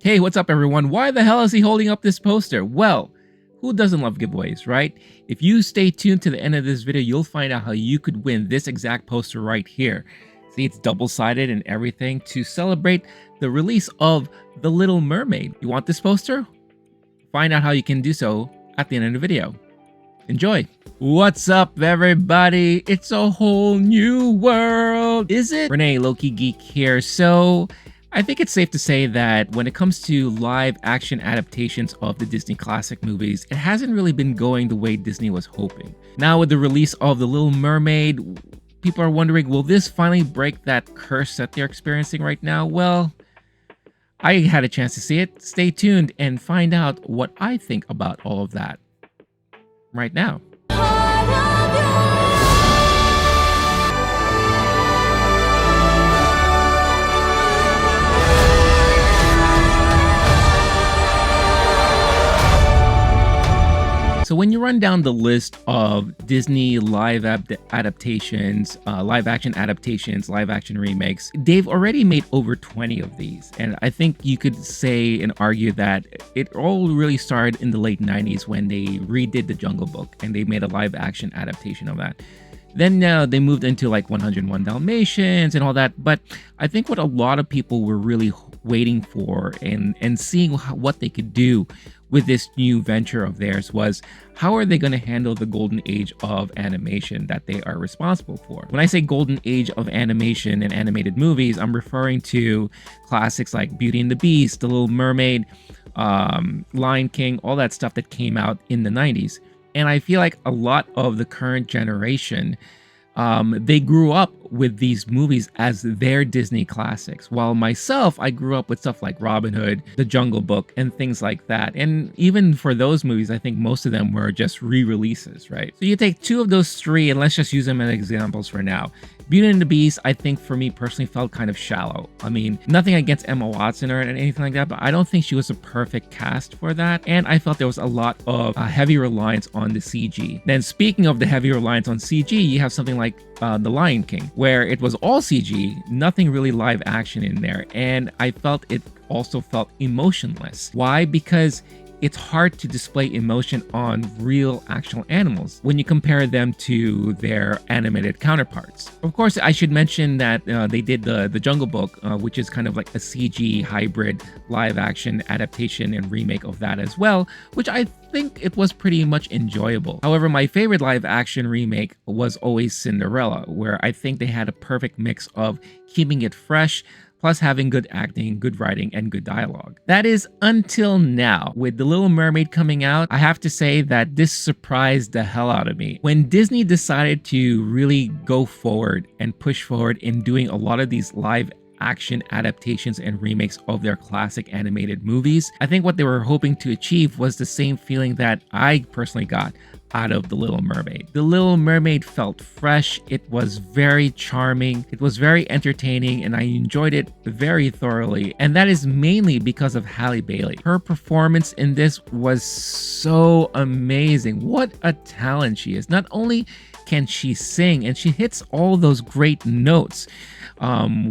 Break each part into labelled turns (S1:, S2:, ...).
S1: Hey, what's up everyone? Why the hell is he holding up this poster? Well, who doesn't love giveaways, right? If you stay tuned to the end of this video, you'll find out how you could win this exact poster right here. See, it's double-sided and everything to celebrate the release of The Little Mermaid. You want this poster? Find out how you can do so at the end of the video. Enjoy! What's up everybody? It's a whole new world, is it? Renee Loki Geek here. So I think it's safe to say that when it comes to live action adaptations of the Disney classic movies, it hasn't really been going the way Disney was hoping. Now with the release of The Little Mermaid, people are wondering, will this finally break that curse that they're experiencing right now? Well, I had a chance to see it. Stay tuned and find out what I think about all of that right now. So when you run down the list of Disney live adaptations, live action adaptations, live action remakes, they've already made over 20 of these. And I think you could say and argue that it all really started in the late 90s when they redid The Jungle Book and they made a live action adaptation of that. Then they moved into like 101 Dalmatians and all that. But I think what a lot of people were really waiting for and seeing what they could do with this new venture of theirs was, how are they going to handle the golden age of animation that they are responsible for? When I say golden age of animation and animated movies, I'm referring to classics like Beauty and the Beast, The Little Mermaid, Lion King, all that stuff that came out in the 90s. And I feel like a lot of the current generation, they grew up with these movies as their Disney classics. While myself, I grew up with stuff like Robin Hood, The Jungle Book, and things like that. And even for those movies, I think most of them were just re-releases, right? So you take two of those three, and let's just use them as examples for now. Beauty and the Beast, I think for me personally felt kind of shallow. I mean, nothing against Emma Watson or anything like that, but I don't think she was a perfect cast for that. And I felt there was a lot of heavy reliance on the CG. Then speaking of the heavy reliance on CG, you have something like The Lion King, where it was all CG, nothing really live action in there. And I felt it also felt emotionless. Why? Because it's hard to display emotion on real actual animals when you compare them to their animated counterparts. Of course, I should mention that they did the Jungle Book, which is kind of like a CG hybrid live action adaptation and remake of that as well, which I think it was pretty much enjoyable. However, my favorite live action remake was always Cinderella, where I think they had a perfect mix of keeping it fresh, plus having good acting, good writing, and good dialogue. That is until now. With The Little Mermaid coming out, I have to say that this surprised the hell out of me. When Disney decided to really go forward and push forward in doing a lot of these live action adaptations and remakes of their classic animated movies, I think what they were hoping to achieve was the same feeling that I personally got out of The Little Mermaid. The Little Mermaid felt fresh, it was very charming, it was very entertaining, and I enjoyed it very thoroughly. And that is mainly because of Halle Bailey. Her performance in this was so amazing. What a talent she is. Not only can she sing, and she hits all those great notes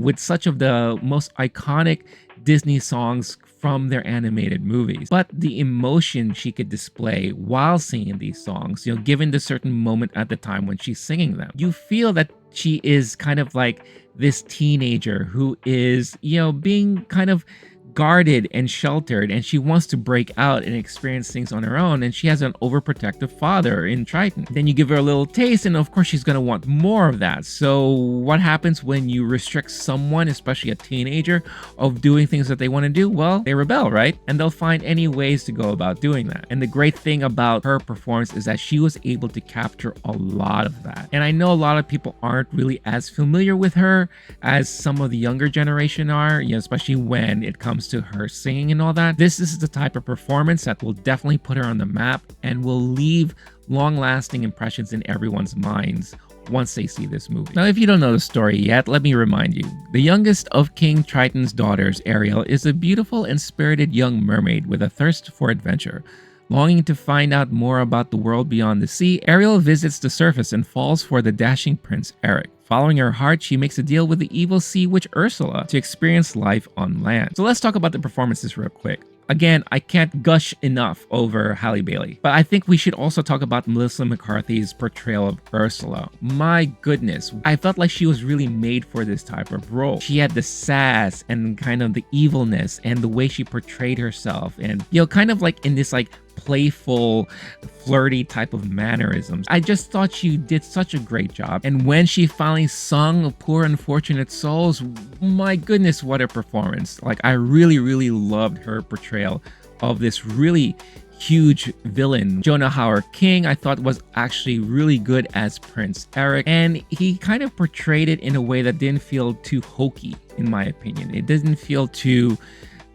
S1: with such of the most iconic Disney songs from their animated movies, but the emotion she could display while singing these songs, given the certain moment at the time when she's singing them, you feel that she is kind of like this teenager who is, being kind of guarded and sheltered, and she wants to break out and experience things on her own, and she has an overprotective father in Triton. Then you give her a little taste, and of course she's going to want more of that. So what happens when you restrict someone, especially a teenager, of doing things that they want to do? Well, they rebel, right? And they'll find any ways to go about doing that. And the great thing about her performance is that she was able to capture a lot of that. And I know a lot of people aren't really as familiar with her as some of the younger generation are, especially when it comes to her singing and all that. This is the type of performance that will definitely put her on the map and will leave long-lasting impressions in everyone's minds once they see this movie. Now, if you don't know the story yet, let me remind you. The youngest of King Triton's daughters, Ariel, is a beautiful and spirited young mermaid with a thirst for adventure. Longing to find out more about the world beyond the sea, Ariel visits the surface and falls for the dashing Prince Eric. Following her heart, she makes a deal with the evil sea witch Ursula to experience life on land. So let's talk about the performances real quick. Again, I can't gush enough over Halle Bailey, but I think we should also talk about Melissa McCarthy's portrayal of Ursula. My goodness, I felt like she was really made for this type of role. She had the sass and kind of the evilness and the way she portrayed herself, and kind of like in this like playful, flirty type of mannerisms. I just thought she did such a great job. And when she finally sung Poor Unfortunate Souls, my goodness, what a performance. Like, I really, really loved her portrayal of this really huge villain. Jonah Hauer-King, I thought, was actually really good as Prince Eric, and he kind of portrayed it in a way that didn't feel too hokey, in my opinion. It doesn't feel too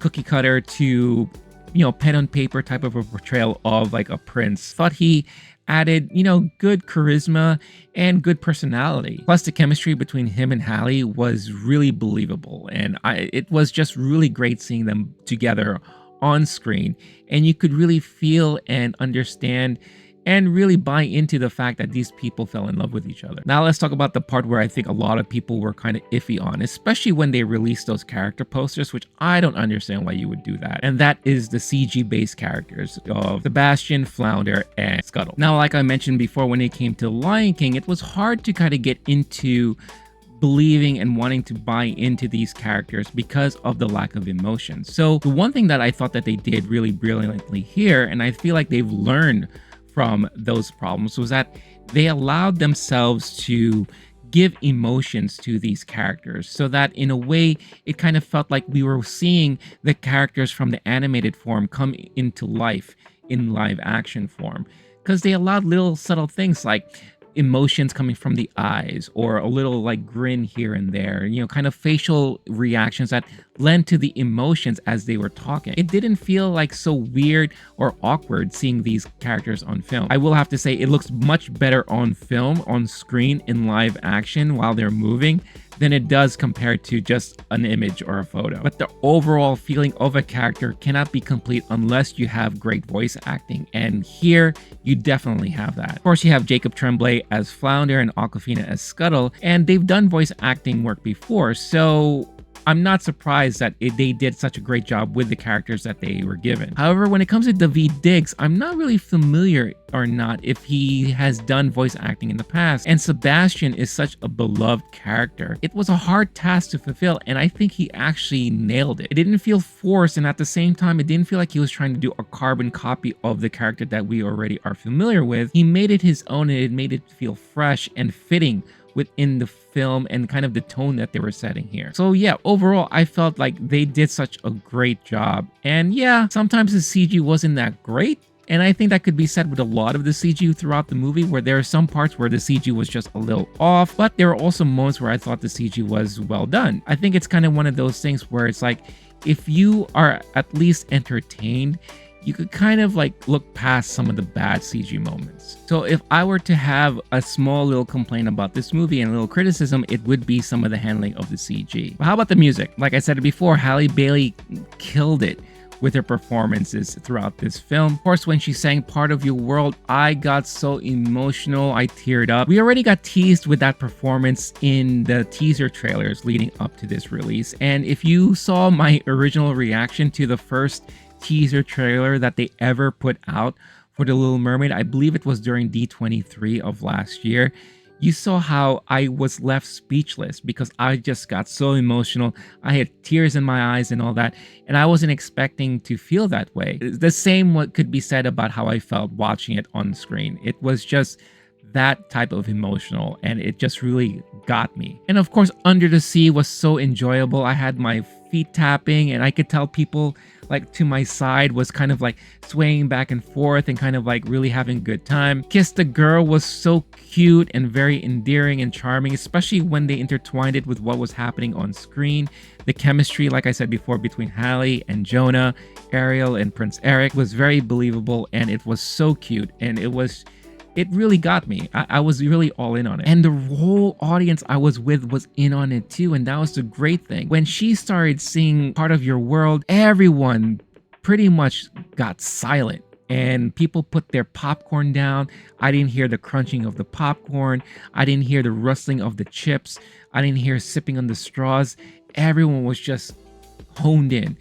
S1: cookie cutter, too pen on paper type of a portrayal of like a prince. Thought he added, good charisma and good personality. Plus, the chemistry between him and Halle was really believable, and it was just really great seeing them together on screen, and you could really feel and understand and really buy into the fact that these people fell in love with each other. Now let's talk about the part where I think a lot of people were kind of iffy on, especially when they released those character posters, which I don't understand why you would do that. And that is the CG-based characters of Sebastian, Flounder, and Scuttle. Now, like I mentioned before, when it came to Lion King, it was hard to kind of get into believing and wanting to buy into these characters because of the lack of emotion. So the one thing that I thought that they did really brilliantly here, and I feel like they've learned from those problems, was that they allowed themselves to give emotions to these characters, so that in a way it kind of felt like we were seeing the characters from the animated form come into life in live action form, because they allowed little subtle things like emotions coming from the eyes, or a little like grin here and there, kind of facial reactions that lent to the emotions as they were talking. It didn't feel like so weird or awkward seeing these characters on film. I will have to say it looks much better on film, on screen, in live action while they're moving than it does compared to just an image or a photo. But the overall feeling of a character cannot be complete unless you have great voice acting, and here you definitely have that. Of course, you have Jacob Tremblay as Flounder and Awkwafina as Scuttle, and they've done voice acting work before, so I'm not surprised that they did such a great job with the characters that they were given. However, when it comes to Daveed Diggs, I'm not really familiar or not if he has done voice acting in the past, and Sebastian is such a beloved character. It was a hard task to fulfill, and I think he actually nailed it. It didn't feel forced, and at the same time, it didn't feel like he was trying to do a carbon copy of the character that we already are familiar with. He made it his own, and it made it feel fresh and fitting within the film and kind of the tone that they were setting here. So yeah, overall, I felt like they did such a great job. And yeah, sometimes the CG wasn't that great, and I think that could be said with a lot of the CG throughout the movie, where there are some parts where the CG was just a little off, but there are also moments where I thought the CG was well done. I think it's kind of one of those things where it's like, if you are at least entertained, you could kind of like look past some of the bad CG moments. So if I were to have a small little complaint about this movie and a little criticism, it would be some of the handling of the CG. But how about the music? Like I said before, Halle Bailey killed it with her performances throughout this film. Of course, when she sang Part of Your World, I got so emotional, I teared up. We already got teased with that performance in the teaser trailers leading up to this release. And if you saw my original reaction to the first teaser trailer that they ever put out for The Little Mermaid, I believe it was during D23 of last year, you saw how I was left speechless because I just got so emotional. I had tears in my eyes and all that, and I wasn't expecting to feel that way. The same what could be said about how I felt watching it on screen. It was just that type of emotional, and it just really got me. And of course, Under the Sea was so enjoyable. I had my feet tapping, and I could tell people like to my side was kind of like swaying back and forth and kind of like really having a good time. Kiss the Girl was so cute and very endearing and charming, especially when they intertwined it with what was happening on screen. The chemistry, like I said before, between Halle and Jonah, Ariel and Prince Eric was very believable, and it was so cute, and it really got me. I was really all in on it. And the whole audience I was with was in on it too, and that was the great thing. When she started singing Part of Your World, everyone pretty much got silent and people put their popcorn down. I didn't hear the crunching of the popcorn. I didn't hear the rustling of the chips. I didn't hear sipping on the straws. Everyone was just honed in,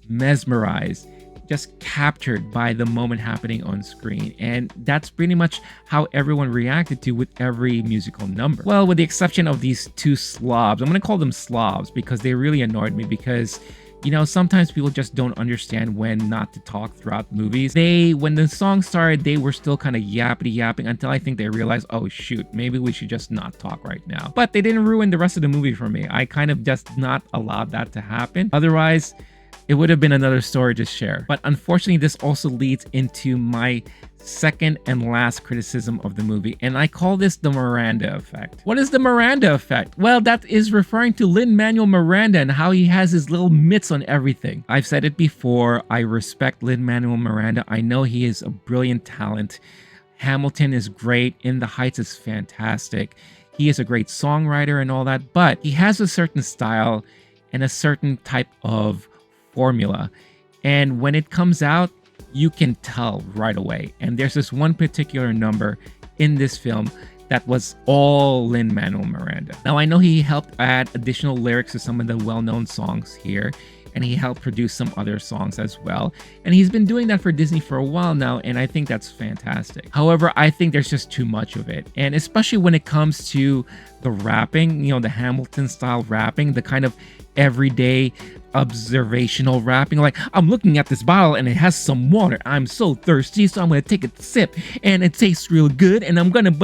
S1: mesmerized, just captured by the moment happening on screen. And that's pretty much how everyone reacted to with every musical number. Well, with the exception of these two slobs, I'm gonna call them slobs because they really annoyed me because, you know, sometimes people just don't understand when not to talk throughout movies. When the song started, they were still kind of yapping until I think they realized, oh shoot, maybe we should just not talk right now. But they didn't ruin the rest of the movie for me. I kind of just not allowed that to happen. Otherwise, it would have been another story to share. But unfortunately, this also leads into my second and last criticism of the movie, and I call this the Miranda Effect. What is the Miranda Effect? Well, that is referring to Lin-Manuel Miranda and how he has his little mitts on everything. I've said it before, I respect Lin-Manuel Miranda. I know he is a brilliant talent. Hamilton is great. In the Heights is fantastic. He is a great songwriter and all that, but he has a certain style and a certain type of formula, and when it comes out, you can tell right away. And there's this one particular number in this film that was all Lin-Manuel Miranda. Now, I know he helped add additional lyrics to some of the well-known songs here, and he helped produce some other songs as well. And he's been doing that for Disney for a while now, and I think that's fantastic. However, I think there's just too much of it. And especially when it comes to the rapping, you know, the Hamilton style rapping, the kind of everyday observational rapping, like, I'm looking at this bottle and it has some water, I'm so thirsty, so I'm gonna take a sip and it tastes real good and I'm gonna you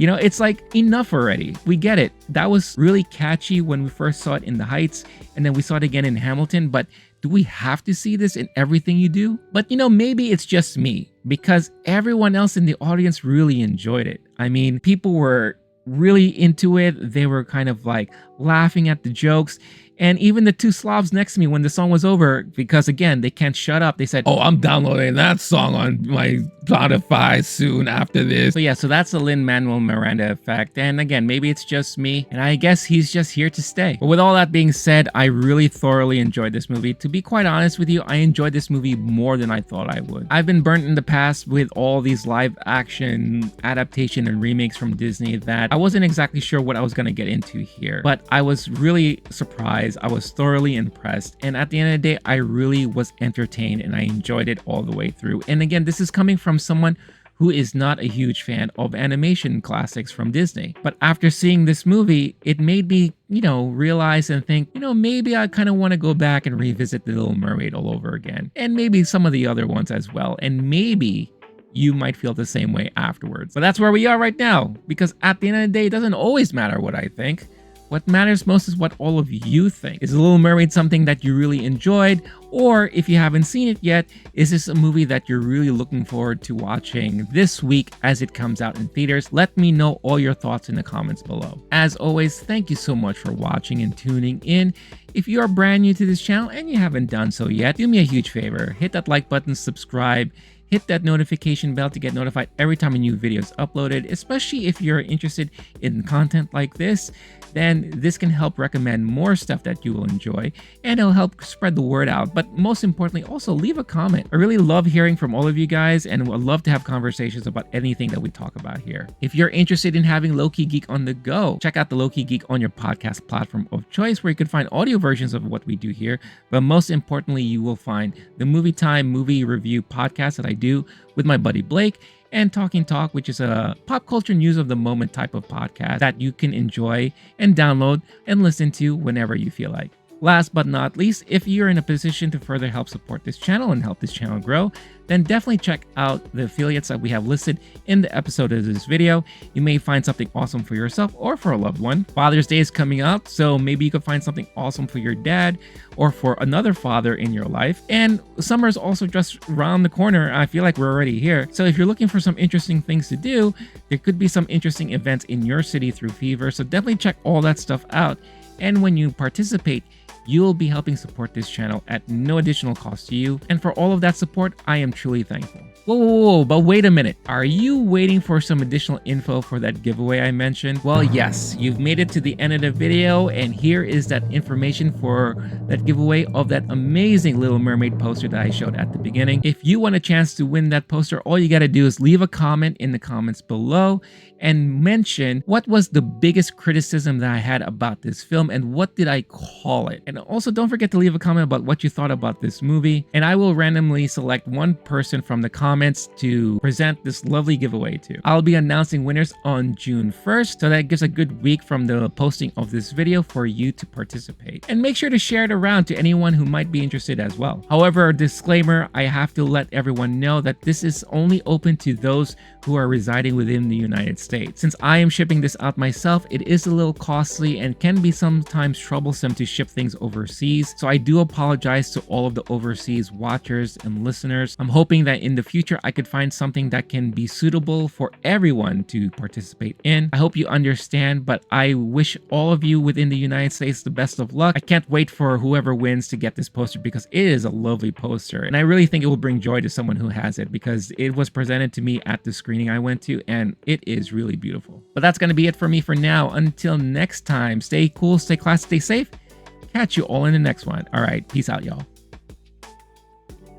S1: know, it's like, enough already. We get it. That was really catchy when we first saw it in The Heights, and then we saw it again in Hamilton, but do we have to see this in everything you do? But you know, maybe it's just me, because everyone else in the audience really enjoyed it. I mean, people were really into it. They were kind of like laughing at the jokes. And even the two slobs next to me when the song was over, because again, they can't shut up, they said, oh, I'm downloading that song on my Spotify soon after this. So yeah, so that's the Lin-Manuel Miranda effect. And again, maybe it's just me, and I guess he's just here to stay. But with all that being said, I really thoroughly enjoyed this movie. To be quite honest with you, I enjoyed this movie more than I thought I would. I've been burnt in the past with all these live action adaptation and remakes from Disney that I wasn't exactly sure what I was going to get into here. But I was really surprised. I was thoroughly impressed, and at the end of the day, I really was entertained and I enjoyed it all the way through. And again, this is coming from someone who is not a huge fan of animation classics from Disney. But after seeing this movie, it made me, you know, realize and think, you know, maybe I kind of want to go back and revisit The Little Mermaid all over again, and maybe some of the other ones as well, and maybe you might feel the same way afterwards. But that's where we are right now, because at the end of the day, it doesn't always matter what I think. What matters most is what all of you think. Is The Little Mermaid something that you really enjoyed? Or if you haven't seen it yet, is this a movie that you're really looking forward to watching this week as it comes out in theaters? Let me know all your thoughts in the comments below. As always, thank you so much for watching and tuning in. If you are brand new to this channel and you haven't done so yet, do me a huge favor. Hit that like button, subscribe, hit that notification bell to get notified every time a new video is uploaded, especially if you're interested in content like this. Then this can help recommend more stuff that you will enjoy, and it'll help spread the word out. But most importantly, also leave a comment. I really love hearing from all of you guys, and would love to have conversations about anything that we talk about here. If you're interested in having Low-Key Geek on the go, check out the Low-Key Geek on your podcast platform of choice, where you can find audio versions of what we do here. But most importantly, you will find the Movie Time movie review podcast that I do with my buddy Blake, and Talking Talk, which is a pop culture news of the moment type of podcast that you can enjoy and download and listen to whenever you feel like. Last but not least, if you're in a position to further help support this channel and help this channel grow, then definitely check out the affiliates that we have listed in the episode of this video. You may find something awesome for yourself or for a loved one. Father's Day is coming up, so maybe you could find something awesome for your dad or for another father in your life. And summer is also just around the corner. I feel like we're already here. So if you're looking for some interesting things to do, there could be some interesting events in your city through Fever. So definitely check all that stuff out. And when you participate, you'll be helping support this channel at no additional cost to you. And for all of that support, I am truly thankful. Whoa, but wait a minute. Are you waiting for some additional info for that giveaway I mentioned? Well, yes, you've made it to the end of the video, and here is that information for that giveaway of that amazing Little Mermaid poster that I showed at the beginning. If you want a chance to win that poster, all you gotta do is leave a comment in the comments below and mention what was the biggest criticism that I had about this film and what did I call it. And also don't forget to leave a comment about what you thought about this movie, and I will randomly select one person from the comments to present this lovely giveaway to. I'll be announcing winners on June 1st, so that gives a good week from the posting of this video for you to participate. And make sure to share it around to anyone who might be interested as well. However, a disclaimer, I have to let everyone know that this is only open to those who are residing within the United States. Since I am shipping this out myself, it is a little costly and can be sometimes troublesome to ship things overseas, so I do apologize to all of the overseas watchers and listeners. I'm hoping that in the future I could find something that can be suitable for everyone to participate in. I hope you understand, but I wish all of you within the United States the best of luck. I can't wait for whoever wins to get this poster because it is a lovely poster, and I really think it will bring joy to someone who has it because it was presented to me at the screening I went to, and it is really beautiful. But that's going to be it for me for now. Until next time, stay cool, stay classy, stay safe. Catch you all in the next one. All right, peace out, y'all.